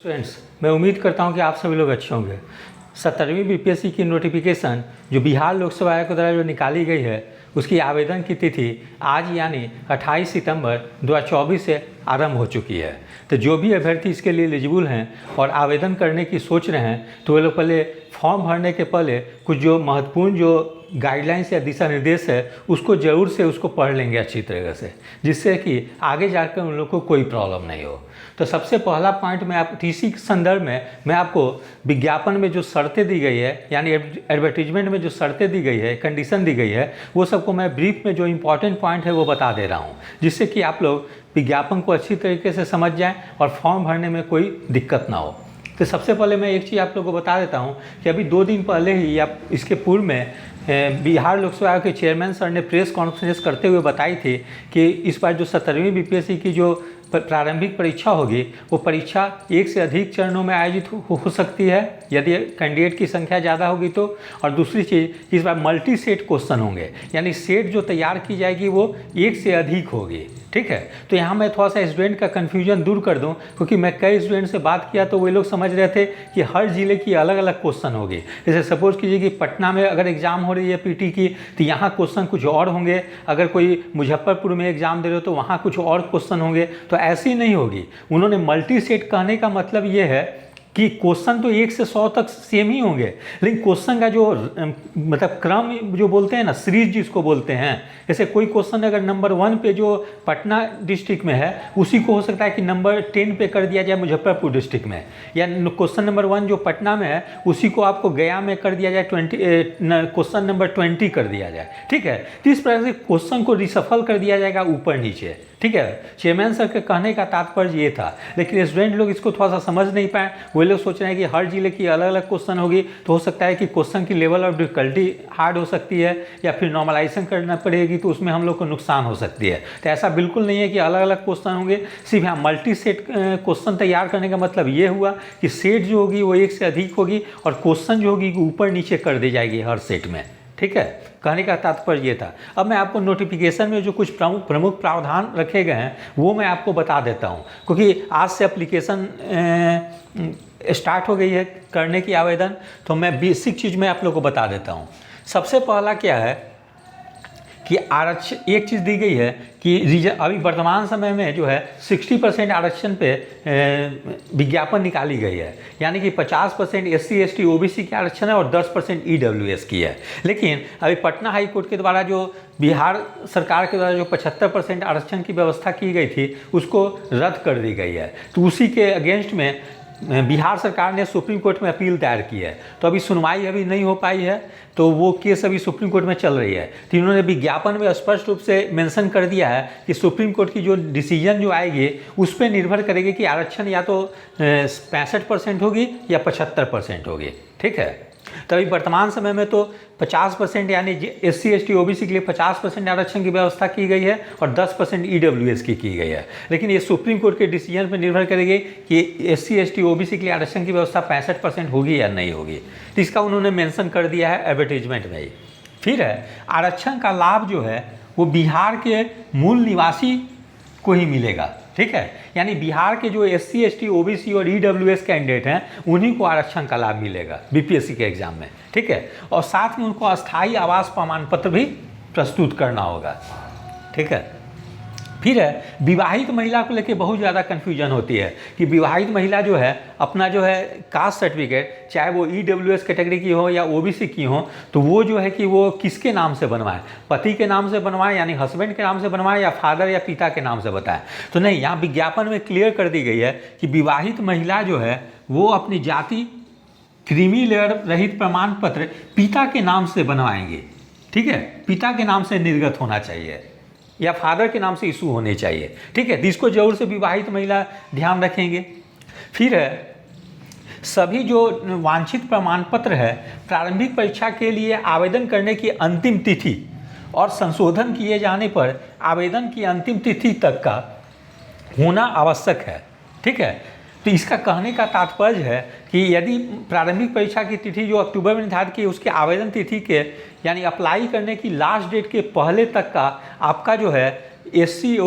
Students, मैं उम्मीद करता हूं कि आप सभी लोग अच्छे होंगे। 17वीं बीपीएससी की नोटिफिकेशन जो बिहार लोकसेवा आयोग द्वारा जो निकाली गई है, उसकी आवेदन की तिथि आज यानी 28 सितंबर 2024 से आरंभ हो चुकी है। तो जो भी अभ्यर्थी इसके लिए एलिजिबल हैं और आवेदन करने की सोच रहे हैं, तो वे लोग पहले फॉर्म भरने के पहले कुछ जो महत्वपूर्ण जो गाइडलाइंस या दिशा निर्देश है उसको ज़रूर से उसको पढ़ लेंगे अच्छी तरह से, जिससे कि आगे जाकर उन लोग को कोई प्रॉब्लम नहीं हो। तो सबसे पहला पॉइंट मैं आप इसी के संदर्भ में मैं आपको विज्ञापन में जो शर्तें दी गई है, यानी एडवर्टीजमेंट में जो शर्तें दी गई है, कंडीशन दी गई है, वो सबको मैं ब्रीफ में जो इंपॉर्टेंट पॉइंट है वो बता दे रहा हूँ, जिससे कि आप लोग विज्ञापन को अच्छी तरीके से समझ जाएं और फॉर्म भरने में कोई दिक्कत ना हो। तो सबसे पहले मैं एक चीज़ आप लोगों को बता देता हूं कि अभी 2 दिन पहले ही या इसके पूर्व में बिहार लोकसेवा आयोग के चेयरमैन सर ने प्रेस कॉन्फ्रेंस करते हुए बताई थी कि इस बार जो 17वीं बीपीएससी की जो प्रारंभिक परीक्षा होगी, वो परीक्षा एक से अधिक चरणों में आयोजित हो सकती है यदि कैंडिडेट की संख्या ज़्यादा होगी तो। और दूसरी चीज़, इस बार मल्टी सेट क्वेश्चन होंगे, यानी सेट जो तैयार की जाएगी वो एक से अधिक होगी। ठीक है, तो यहाँ मैं थोड़ा सा स्टूडेंट का कन्फ्यूजन दूर कर दूँ, क्योंकि मैं कई स्टूडेंट से बात किया तो वे लोग समझ रहे थे कि हर ज़िले की अलग अलग क्वेश्चन होगी। जैसे सपोज कीजिए कि पटना में अगर एग्ज़ाम हो रही है पीटी की, तो यहाँ क्वेश्चन कुछ और होंगे। अगर कोई मुजफ्फरपुर में एग्ज़ाम दे रहे हो तो वहाँ कुछ और क्वेश्चन होंगे। तो ऐसी नहीं होगी। उन्होंने मल्टी सेट कहने का मतलब ये है कि क्वेश्चन तो 1 से 100 तक सेम ही होंगे, लेकिन क्वेश्चन का जो मतलब क्रम जो बोलते हैं ना, सीरीज जिसको बोलते हैं, जैसे कोई क्वेश्चन अगर नंबर 1 पे जो पटना डिस्ट्रिक्ट में है, उसी को हो सकता है कि नंबर 10 पे कर दिया जाए मुजफ्फरपुर डिस्ट्रिक्ट में, या क्वेश्चन नंबर 1 जो पटना में है उसी को आपको गया में कर दिया जाए, क्वेश्चन नंबर 20 कर दिया जाए। ठीक है, तो इस प्रकार से क्वेश्चन को रिसफल कर दिया जाएगा ऊपर नीचे। ठीक है, चेयरमैन सर के कहने का तात्पर्य ये था, लेकिन स्टूडेंट लोग इसको थोड़ा सा समझ नहीं पाए। वो लोग सोच रहे हैं कि हर जिले की अलग अलग क्वेश्चन होगी, तो हो सकता है कि क्वेश्चन की लेवल ऑफ डिफिकल्टी हार्ड हो सकती है, या फिर नॉर्मलाइजेशन करना पड़ेगी, तो उसमें हम लोग को नुकसान हो सकती है। तो ऐसा बिल्कुल नहीं है कि अलग अलग क्वेश्चन होंगे। सिर्फ यहाँ मल्टी सेट क्वेश्चन तैयार करने का मतलब ये हुआ कि सेट जो होगी वो 1 से अधिक होगी, और क्वेश्चन जो होगी ऊपर नीचे कर दी जाएगी हर सेट में। ठीक है, कहने का तात्पर्य ये था। अब मैं आपको नोटिफिकेशन में जो कुछ प्रमुख प्रावधान रखे गए हैं वो मैं आपको बता देता हूँ, क्योंकि आज से एप्लीकेशन स्टार्ट हो गई है करने की आवेदन। तो मैं बेसिक चीज़ में आप लोगों को बता देता हूँ। सबसे पहला क्या है कि आरक्षण, एक चीज़ दी गई है कि अभी वर्तमान समय में जो है 60% आरक्षण पे विज्ञापन निकाली गई है, यानी कि 50% SC ST OBC की आरक्षण है और 10% EWS की है। लेकिन अभी पटना हाई कोर्ट के द्वारा जो बिहार सरकार के द्वारा जो 75% आरक्षण की व्यवस्था की गई थी उसको रद्द कर दी गई है। तो उसी के अगेंस्ट में बिहार सरकार ने सुप्रीम कोर्ट में अपील दायर की है। तो अभी सुनवाई अभी नहीं हो पाई है, तो वो केस अभी सुप्रीम कोर्ट में चल रही है। तो इन्होंने विज्ञापन में स्पष्ट रूप से मेंशन कर दिया है कि सुप्रीम कोर्ट की जो डिसीजन जो आएगी उस पर निर्भर करेगी कि आरक्षण या तो 65% होगी या 75% होगी। ठीक है, तो अभी वर्तमान समय में तो 50% यानी SC ST OBC के लिए 50% आरक्षण की व्यवस्था की गई है और 10% EWS की गई है। लेकिन ये सुप्रीम कोर्ट के डिसीजन पर निर्भर करेगी कि SC ST OBC के लिए आरक्षण की व्यवस्था 65% होगी या नहीं होगी। तो इसका उन्होंने मेंशन कर दिया है एडवर्टीजमेंट में ही। फिर है, आरक्षण का लाभ जो है वो बिहार के मूल निवासी को ही मिलेगा। ठीक है, यानी बिहार के जो SC ST OBC और EWS कैंडिडेट हैं उन्हीं को आरक्षण का लाभ मिलेगा बीपीएससी के एग्जाम में। ठीक है, और साथ में उनको अस्थायी आवास प्रमाण पत्र भी प्रस्तुत करना होगा। ठीक है, फिर है, विवाहित महिला को लेकर बहुत ज़्यादा कन्फ्यूजन होती है कि विवाहित महिला जो है अपना जो है कास्ट सर्टिफिकेट, चाहे वो EWS कैटेगरी की हो या OBC की हो, तो वो जो है कि वो किसके नाम से बनवाए, पति के नाम से बनवाए यानी हस्बैंड के नाम से बनवाए, या फादर या पिता के नाम से बताए। तो नहीं, यहाँ विज्ञापन में क्लियर कर दी गई है कि विवाहित महिला जो है वो अपनी जाति क्रीमी लेयर रहित प्रमाण पत्र पिता के नाम से बनवाएंगे। ठीक है, पिता के नाम से निर्गत होना चाहिए या फादर के नाम से इशू होने चाहिए। ठीक है, इसको जरूर से विवाहित महिला ध्यान रखेंगे। फिर है, सभी जो वांछित प्रमाण पत्र है प्रारंभिक परीक्षा के लिए आवेदन करने की अंतिम तिथि और संशोधन किए जाने पर आवेदन की अंतिम तिथि तक का होना आवश्यक है। ठीक है, तो इसका कहने का तात्पर्य है कि यदि प्रारंभिक परीक्षा की तिथि जो अक्टूबर में निर्धारित की, उसके आवेदन तिथि के यानी अप्लाई करने की लास्ट डेट के पहले तक का आपका जो है SC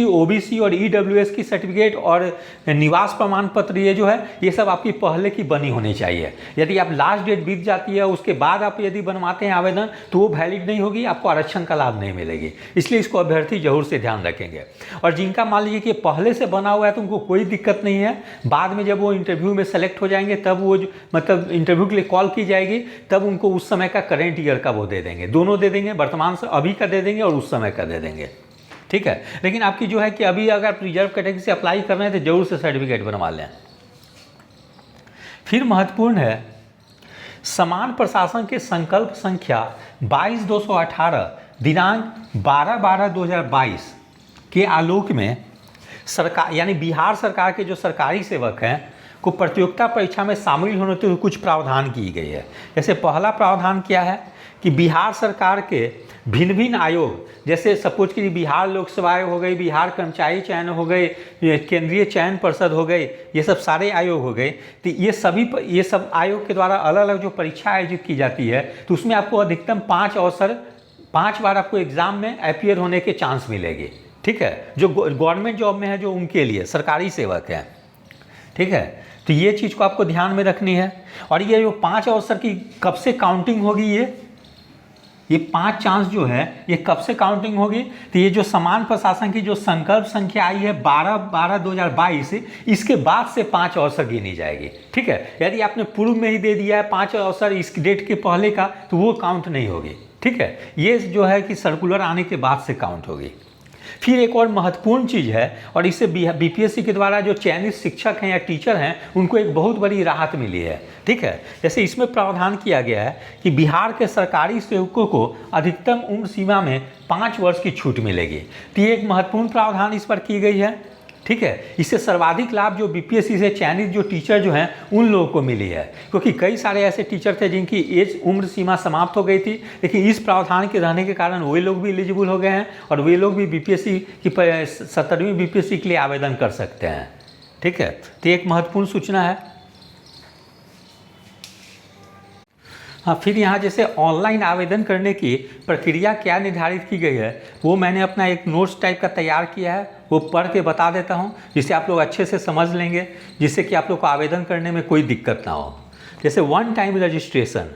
OBC और EWS की सर्टिफिकेट और निवास प्रमाण पत्र ये जो है ये सब आपकी पहले की बनी होनी चाहिए। यदि आप लास्ट डेट बीत जाती है उसके बाद आप यदि बनवाते हैं आवेदन तो वो वैलिड नहीं होगी, आपको आरक्षण का लाभ नहीं मिलेगी। इसलिए इसको अभ्यर्थी जरूर से ध्यान रखेंगे। और जिनका मान लीजिए कि पहले से बना हुआ है तो उनको कोई दिक्कत नहीं है, बाद में जब वो इंटरव्यू में सेलेक्ट हो जाएंगे तब वो मतलब इंटरव्यू के लिए कॉल की जाएगी तब उनको उस समय का करेंट ईयर का वो दे देंगे, दोनों दे देंगे, वर्तमान से अभी का दे देंगे और उस समय का दे देंगे। ठीक है, लेकिन आपकी जो है कि अभी अगर आप रिजर्व कैटेगरी से अप्लाई कर रहे हैं तो जरूर से सर्टिफिकेट बनवा लें। फिर महत्वपूर्ण है समान प्रशासन के संकल्प संख्या 22/218 दिनांक 12/12/2022 के आलोक में सरकार यानी बिहार सरकार के जो सरकारी सेवक हैं को प्रतियोगिता परीक्षा में शामिल होने के कुछ प्रावधान की गई है। जैसे पहला प्रावधान क्या है कि बिहार सरकार के भिन्न भिन्न आयोग, जैसे सपोज कि बिहार लोक सेवा आयोग हो गई, बिहार कर्मचारी चयन हो गए, केंद्रीय चयन परिषद हो गई, ये सब सारे आयोग हो गए। तो ये सब आयोग के द्वारा अलग अलग जो परीक्षा आयोजित की जाती है तो उसमें आपको अधिकतम 5 बार आपको एग्जाम में अपीयर होने के चांस मिलेगी। ठीक है, जो गवर्नमेंट जॉब में है जो उनके लिए सरकारी सेवक हैं। ठीक है, तो ये चीज़ को आपको ध्यान में रखनी है। और ये जो 5 अवसर की कब से काउंटिंग होगी, ये 5 चांस जो है ये कब से काउंटिंग होगी, तो ये जो समान प्रशासन की जो संकल्प संख्या आई है 12/12/2022 इसके बाद से 5 अवसर गिनी जाएगी। ठीक है, यदि आपने पूर्व में ही दे दिया है 5 अवसर इस डेट के पहले का तो वो काउंट नहीं होगी। ठीक है, ये जो है कि सर्कुलर आने के बाद से काउंट होगी। फिर एक और महत्वपूर्ण चीज़ है और इससे बीपीएससी के द्वारा जो चयनित शिक्षक हैं या टीचर हैं उनको एक बहुत बड़ी राहत मिली है। ठीक है, जैसे इसमें प्रावधान किया गया है कि बिहार के सरकारी सेवकों को अधिकतम उम्र सीमा में 5 वर्ष की छूट मिलेगी। तो ये एक महत्वपूर्ण प्रावधान इस पर की गई है। ठीक है, इससे सर्वाधिक लाभ जो बीपीएससी से चयनित जो टीचर जो हैं उन लोगों को मिली है, क्योंकि कई सारे ऐसे टीचर थे जिनकी एज उम्र सीमा समाप्त हो गई थी, लेकिन इस प्रावधान के रहने के कारण वे लोग भी एलिजिबल हो गए हैं और वे लोग भी बीपीएससी की 17वीं बीपीएससी के लिए आवेदन कर सकते हैं। ठीक है, तो एक महत्वपूर्ण सूचना है। हाँ, फिर यहाँ जैसे ऑनलाइन आवेदन करने की प्रक्रिया क्या निर्धारित की गई है वो मैंने अपना एक नोट्स टाइप का तैयार किया है, वो पढ़ के बता देता हूँ जिससे आप लोग अच्छे से समझ लेंगे, जिससे कि आप लोग को आवेदन करने में कोई दिक्कत ना हो। जैसे 1 टाइम रजिस्ट्रेशन,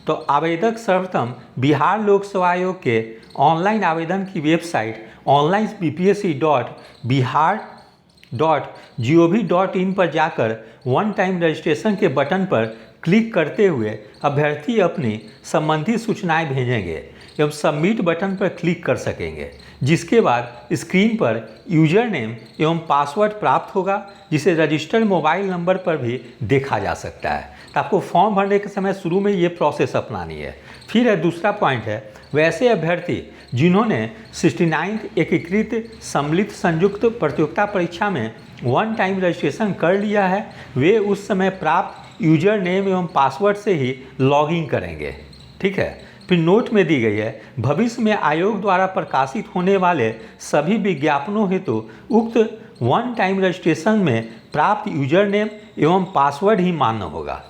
तो आवेदक सर्वप्रथम बिहार लोक सेवा आयोग के ऑनलाइन आवेदन की वेबसाइट onlinebpsc.bihar.gov.in पर जाकर 1 टाइम रजिस्ट्रेशन के बटन पर क्लिक करते हुए अभ्यर्थी अपनी संबंधित सूचनाएं भेजेंगे एवं सबमिट बटन पर क्लिक कर सकेंगे, जिसके बाद स्क्रीन पर यूजर नेम एवं पासवर्ड प्राप्त होगा जिसे रजिस्टर्ड मोबाइल नंबर पर भी देखा जा सकता है। तो आपको फॉर्म भरने के समय शुरू में ये प्रोसेस अपनानी है। फिर है दूसरा पॉइंट है वैसे अभ्यर्थी जिन्होंने 69th एकीकृत सम्मिलित संयुक्त प्रतियोगिता परीक्षा में 1 टाइम रजिस्ट्रेशन कर लिया है वे उस समय प्राप्त यूजर नेम एवं पासवर्ड से ही लॉगिन करेंगे। ठीक है, फिर नोट में दी गई है भविष्य में आयोग द्वारा प्रकाशित होने वाले सभी विज्ञापनों हेतु उक्त 1 टाइम रजिस्ट्रेशन में प्राप्त यूजर नेम एवं पासवर्ड ही मान्य होगा।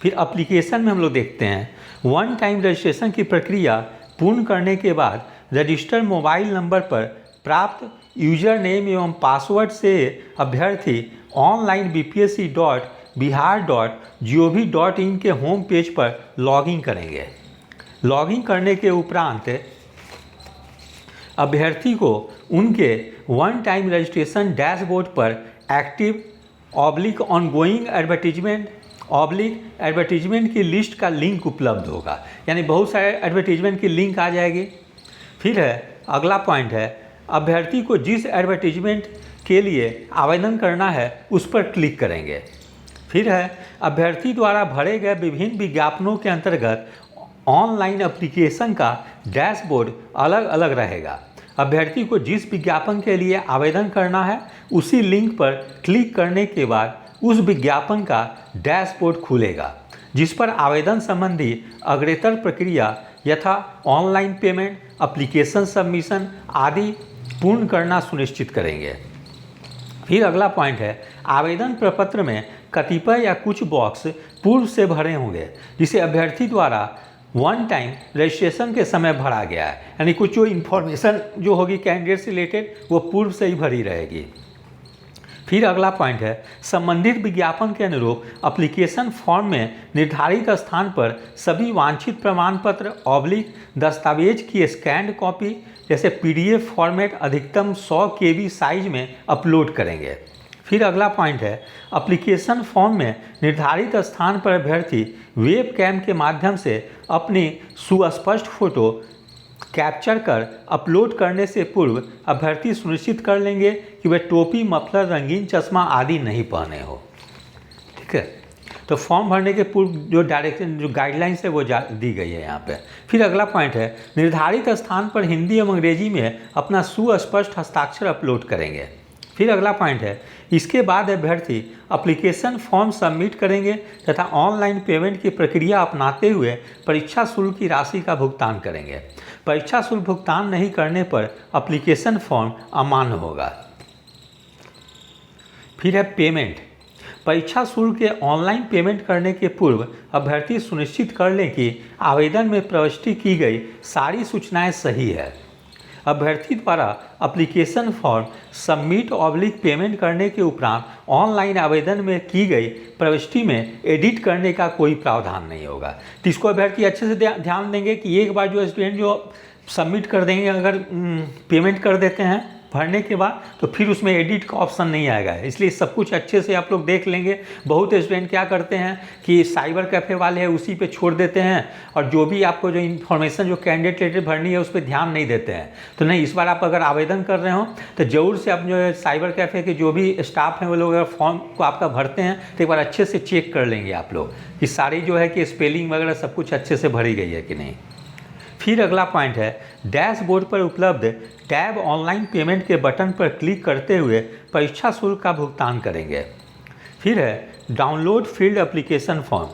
फिर एप्लीकेशन में हम लोग देखते हैं 1 टाइम रजिस्ट्रेशन की प्रक्रिया पूर्ण करने के बाद रजिस्टर्ड मोबाइल नंबर पर प्राप्त यूजर नेम एवं पासवर्ड से अभ्यर्थी ऑनलाइन bpsc.bihar.gov.in के होम पेज पर लॉगिन करेंगे। लॉगिन करने के उपरांत अभ्यर्थी को उनके 1 टाइम रजिस्ट्रेशन डैशबोर्ड पर एक्टिव ऑनगोइंग एडवर्टीजमेंट की लिस्ट का लिंक उपलब्ध होगा, यानी बहुत सारे एडवर्टीजमेंट की लिंक आ जाएगी। फिर है अगला पॉइंट है अभ्यर्थी को जिस एडवर्टीजमेंट के लिए आवेदन करना है उस पर क्लिक करेंगे। फिर है अभ्यर्थी द्वारा भरे गए विभिन्न विज्ञापनों के अंतर्गत ऑनलाइन एप्लीकेशन का डैशबोर्ड अलग अलग रहेगा। अभ्यर्थी को जिस विज्ञापन के लिए आवेदन करना है उसी लिंक पर क्लिक करने के बाद उस विज्ञापन का डैशबोर्ड खुलेगा, जिस पर आवेदन संबंधी अग्रेतर प्रक्रिया यथा ऑनलाइन पेमेंट, एप्लीकेशन सबमिशन आदि पूर्ण करना सुनिश्चित करेंगे। फिर अगला पॉइंट है आवेदन प्रपत्र में कतिपय या कुछ बॉक्स पूर्व से भरे होंगे जिसे अभ्यर्थी द्वारा वन टाइम रजिस्ट्रेशन के समय भरा गया है, यानी कुछ जो इन्फॉर्मेशन जो होगी कैंडिडेट से रिलेटेड वो पूर्व से ही भरी रहेगी। फिर अगला पॉइंट है, संबंधित विज्ञापन के अनुरूप एप्लीकेशन फॉर्म में निर्धारित स्थान पर सभी वांछित प्रमाण पत्र ऑब्लिक दस्तावेज की स्कैन्ड कॉपी जैसे पीडीएफ फॉर्मेट अधिकतम 100 KB साइज में अपलोड करेंगे। फिर अगला पॉइंट है, एप्लीकेशन फॉर्म में निर्धारित स्थान पर अभ्यर्थी वेब कैम के माध्यम से अपनी सुस्पष्ट फोटो कैप्चर कर अपलोड करने से पूर्व अभ्यर्थी सुनिश्चित कर लेंगे कि वे टोपी, मफलर, रंगीन चश्मा आदि नहीं पहने हो। ठीक है, तो फॉर्म भरने के पूर्व जो डायरेक्शन जो गाइडलाइंस है वो दी गई है यहाँ पे। फिर अगला पॉइंट है, निर्धारित स्थान पर हिंदी एवं अंग्रेजी में अपना सुस्पष्ट हस्ताक्षर अपलोड करेंगे। फिर अगला पॉइंट है, इसके बाद अभ्यर्थी एप्लीकेशन फॉर्म सबमिट करेंगे तथा ऑनलाइन पेमेंट की प्रक्रिया अपनाते हुए परीक्षा शुल्क की राशि का भुगतान करेंगे। परीक्षा शुल्क भुगतान नहीं करने पर एप्लीकेशन फॉर्म अमान्य होगा। फिर है पेमेंट। परीक्षा शुल्क के ऑनलाइन पेमेंट करने के पूर्व अभ्यर्थी सुनिश्चित कर लें कि आवेदन में प्रविष्टि की गई सारी सूचनाएं सही है। अभ्यर्थी द्वारा application form submit oblique payment करने के उपरांत ऑनलाइन आवेदन में की गई प्रविष्टि में एडिट करने का कोई प्रावधान नहीं होगा। तो इसको अभ्यर्थी अच्छे से ध्यान देंगे कि एक बार जो स्टूडेंट जो सबमिट कर देंगे, अगर पेमेंट कर देते हैं भरने के बाद, तो फिर उसमें एडिट का ऑप्शन नहीं आएगा। इसलिए सब कुछ अच्छे से आप लोग देख लेंगे। बहुत स्टूडेंट क्या करते हैं कि साइबर कैफ़े वाले हैं उसी पे छोड़ देते हैं और जो भी आपको जो इन्फॉर्मेशन जो कैंडिडेट रिलेटेड भरनी है उस पर ध्यान नहीं देते हैं। तो नहीं, इस बार आप अगर आवेदन कर रहे हो तो ज़रूर से आप जो साइबर कैफ़े के जो भी स्टाफ हैं वो लोग अगर फॉर्म को आपका भरते हैं तो एक बार अच्छे से चेक कर लेंगे आप लोग कि सारी जो है कि स्पेलिंग वगैरह सब कुछ अच्छे से भरी गई है कि नहीं। फिर अगला पॉइंट है, डैशबोर्ड पर उपलब्ध टैब ऑनलाइन पेमेंट के बटन पर क्लिक करते हुए परीक्षा शुल्क का भुगतान करेंगे। फिर है डाउनलोड फील्ड एप्लीकेशन फॉर्म।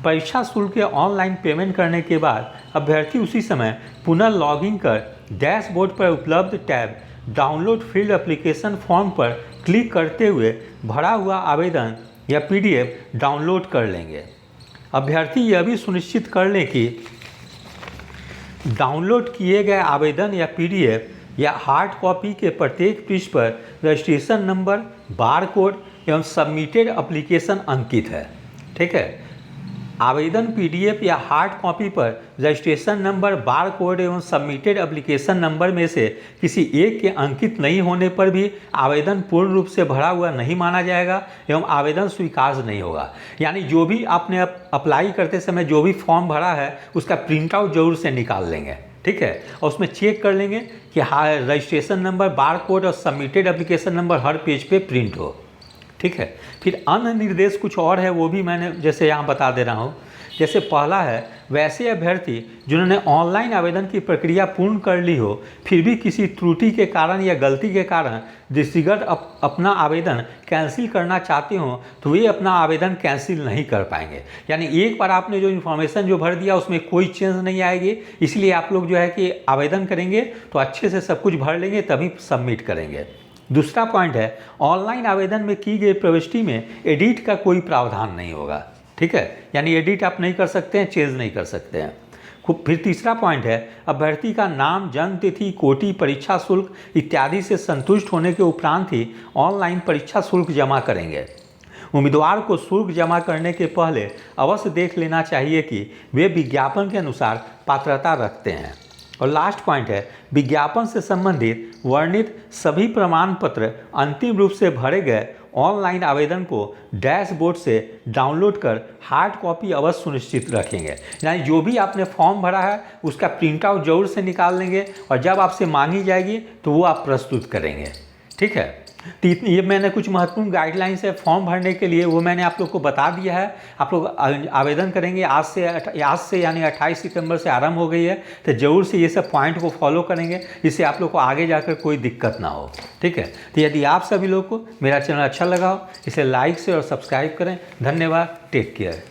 परीक्षा शुल्क के ऑनलाइन पेमेंट करने के बाद अभ्यर्थी उसी समय पुनः लॉगिन कर डैशबोर्ड पर उपलब्ध tab download field application form पर क्लिक करते हुए भरा हुआ आवेदन या PDF डाउनलोड कर लेंगे। अभ्यर्थी यह भी सुनिश्चित कर लें कि डाउनलोड किए गए आवेदन या PDF या हार्ड कॉपी के प्रत्येक पृष्ठ पर रजिस्ट्रेशन नंबर, बार कोड एवं सबमिटेड एप्लीकेशन अंकित है। ठीक है, आवेदन PDF या हार्ड कॉपी पर रजिस्ट्रेशन नंबर, बार कोड एवं सबमिटेड एप्लीकेशन नंबर में से किसी एक के अंकित नहीं होने पर भी आवेदन पूर्ण रूप से भरा हुआ नहीं माना जाएगा एवं आवेदन स्वीकार नहीं होगा। यानी जो भी आपने अप्लाई करते समय जो भी फॉर्म भरा है उसका प्रिंट आउट जरूर से निकाल लेंगे। ठीक है, और उसमें चेक कर लेंगे कि हाँ रजिस्ट्रेशन नंबर, बार कोड और सबमिटेड एप्लीकेशन नंबर हर पेज पे प्रिंट हो। ठीक है, फिर अन्य निर्देश कुछ और है वो भी मैंने जैसे यहाँ बता दे रहा हूँ। जैसे पहला है, वैसे अभ्यर्थी जिन्होंने ऑनलाइन आवेदन की प्रक्रिया पूर्ण कर ली हो फिर भी किसी त्रुटि के कारण या गलती के कारण दृष्टिगत अपना आवेदन कैंसिल करना चाहते हो तो वे अपना आवेदन कैंसिल नहीं कर पाएंगे। यानी एक बार आपने जो इन्फॉर्मेशन जो भर दिया उसमें कोई चेंज नहीं आएगी। इसलिए आप लोग जो है कि आवेदन करेंगे तो अच्छे से सब कुछ भर लेंगे तभी सबमिट करेंगे। दूसरा पॉइंट है, ऑनलाइन आवेदन में की गई प्रविष्टि में एडिट का कोई प्रावधान नहीं होगा। ठीक है, यानी एडिट आप नहीं कर सकते हैं, चेंज नहीं कर सकते हैं। फिर तीसरा पॉइंट है, अभ्यर्थी का नाम, जन्म तिथि, कोटि, परीक्षा शुल्क इत्यादि से संतुष्ट होने के उपरांत ही ऑनलाइन परीक्षा शुल्क जमा करेंगे। उम्मीदवार को शुल्क जमा करने के पहले अवश्य देख लेना चाहिए कि वे विज्ञापन के अनुसार पात्रता रखते हैं। और लास्ट पॉइंट है, विज्ञापन से संबंधित वर्णित सभी प्रमाण पत्र अंतिम रूप से भरे गए ऑनलाइन आवेदन को डैशबोर्ड से डाउनलोड कर हार्ड कॉपी अवश्य सुनिश्चित रखेंगे। यानी जो भी आपने फॉर्म भरा है उसका प्रिंट आउट जरूर से निकाल लेंगे और जब आपसे मांगी जाएगी तो वो आप प्रस्तुत करेंगे। ठीक है, तो ये मैंने कुछ महत्वपूर्ण गाइडलाइंस है फॉर्म भरने के लिए वो मैंने आप लोग को बता दिया है। आप लोग आवेदन करेंगे आज से यानी 28 सितंबर से आरंभ हो गई है, तो ज़रूर से ये सब पॉइंट को फॉलो करेंगे जिससे आप लोग को आगे जाकर कोई दिक्कत ना हो। ठीक है, तो यदि आप सभी लोग को मेरा चैनल अच्छा लगा हो इसे लाइक से और सब्सक्राइब करें। धन्यवाद, टेक केयर।